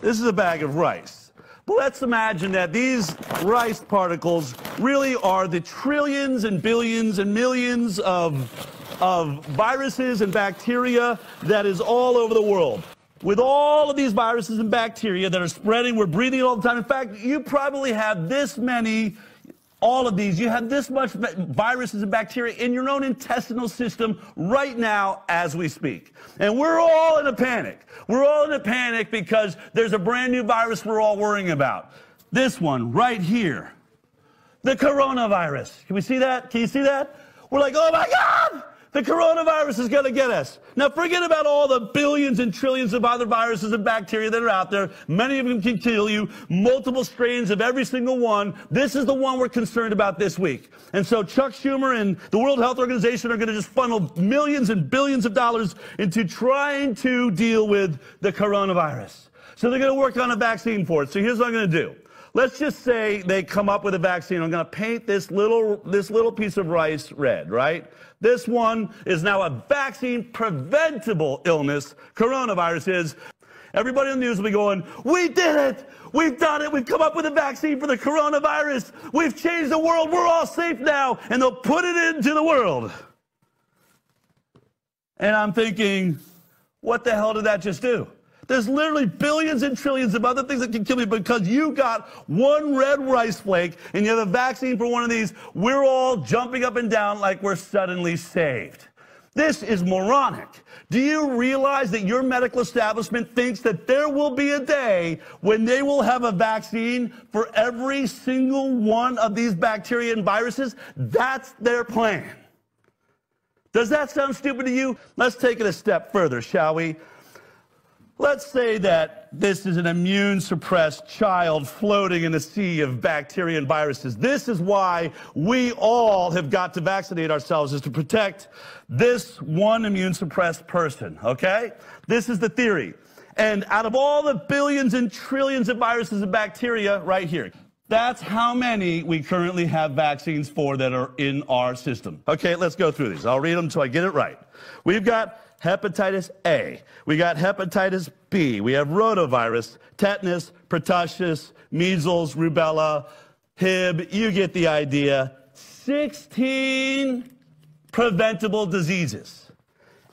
This is a bag of rice. But let's imagine that these rice particles really are the trillions and billions and millions of viruses and bacteria that is all over the world. With all of these viruses and bacteria that are spreading, we're breathing all the time. In fact, you probably have this many, all of these, you have this much viruses and bacteria in your own intestinal system right now as we speak. And we're all in a panic. We're all in a panic because there's a brand new virus we're all worrying about. This one right here, the coronavirus. Can we see that? Can you see that? We're like, oh my God! The coronavirus is going to get us. Now, forget about all the billions and trillions of other viruses and bacteria that are out there. Many of them can kill you, multiple strains of every single one. This is the one we're concerned about this week. And so Chuck Schumer and the World Health Organization are going to just funnel millions and billions of dollars into trying to deal with the coronavirus. So they're going to work on a vaccine for it. So here's what I'm going to do. Let's just say they come up with a vaccine. I'm going to paint this little piece of rice red, right? This one is now a vaccine-preventable illness. Coronavirus is. Everybody in the news will be going, we did it! We've done it! We've come up with a vaccine for the coronavirus! We've changed the world! We're all safe now! And they'll put it into the world. And I'm thinking, what the hell did that just do? There's literally billions and trillions of other things that can kill you because you got one red rice flake and you have a vaccine for one of these. We're all jumping up and down like we're suddenly saved. This is moronic. Do you realize that your medical establishment thinks that there will be a day when they will have a vaccine for every single one of these bacteria and viruses? That's their plan. Does that sound stupid to you? Let's take it a step further, shall we? Let's say that this is an immune-suppressed child floating in a sea of bacteria and viruses. This is why we all have got to vaccinate ourselves, is to protect this one immune-suppressed person, okay? This is the theory. And out of all the billions and trillions of viruses and bacteria right here, that's how many we currently have vaccines for that are in our system. Okay, let's go through these. I'll read them until I get it right. We've got hepatitis A. We got hepatitis B. We have rotavirus, tetanus, pertussis, measles, rubella, Hib. You get the idea. 16 preventable diseases.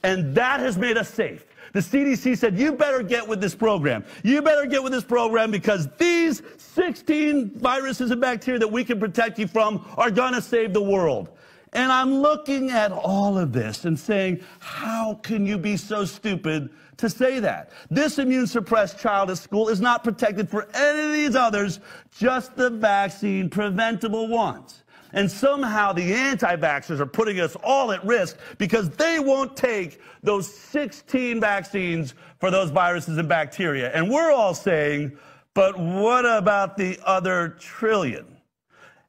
And that has made us safe. The CDC said, you better get with this program. You better get with this program because these 16 viruses and bacteria that we can protect you from are going to save the world. And I'm looking at all of this and saying, how can you be so stupid to say that? This immune-suppressed child at school is not protected for any of these others, just the vaccine-preventable ones. And somehow the anti-vaxxers are putting us all at risk because they won't take those 16 vaccines for those viruses and bacteria. And we're all saying, but what about the other trillion?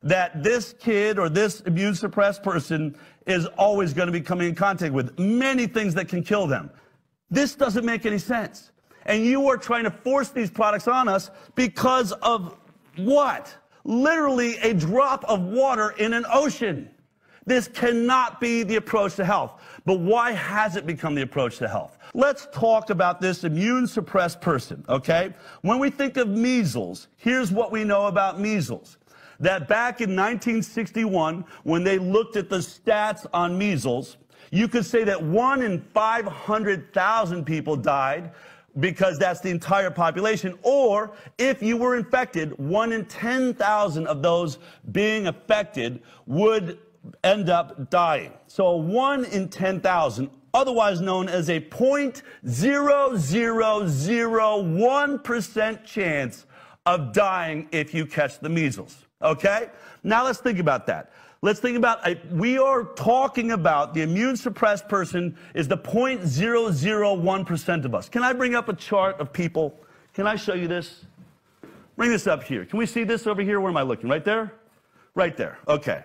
That this kid or this immune-suppressed person is always going to be coming in contact with many things that can kill them. This doesn't make any sense. And you are trying to force these products on us because of what? Literally a drop of water in an ocean. This cannot be the approach to health. But why has it become the approach to health? Let's talk about this immune-suppressed person, okay? When we think of measles, here's what we know about measles. That back in 1961, when they looked at the stats on measles, you could say that 1 in 500,000 people died because that's the entire population. Or if you were infected, 1 in 10,000 of those being affected would end up dying. So 1 in 10,000, otherwise known as a 0.0001% chance of dying if you catch the measles. Okay? Now let's think about that. Let's think about, we are talking about the immune-suppressed person is the 0.001% of us. Can I bring up a chart of people? Can I show you this? Bring this up here. Can we see this over here? Where am I looking? Right there? Right there. Okay.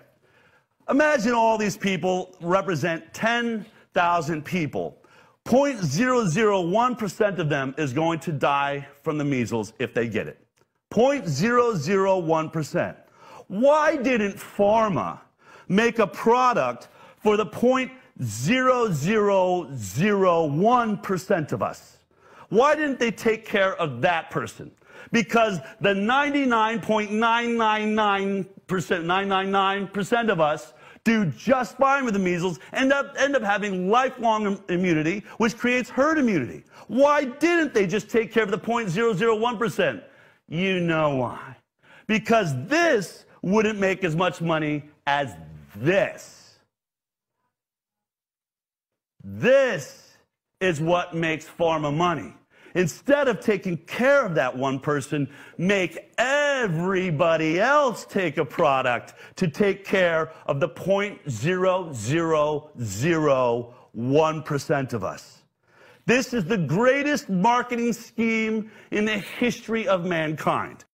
Imagine all these people represent 10,000 people. 0.001% of them is going to die from the measles if they get it. 0.001%. Why didn't pharma make a product for the 0.0001% of us? Why didn't they take care of that person? Because the 99.999% of us do just fine with the measles, end up having lifelong immunity, which creates herd immunity. Why didn't they just take care of the 0.001%? You know why. Because this wouldn't make as much money as this. This is what makes pharma money. Instead of taking care of that one person, make everybody else take a product to take care of the 0.0001% of us. This is the greatest marketing scheme in the history of mankind.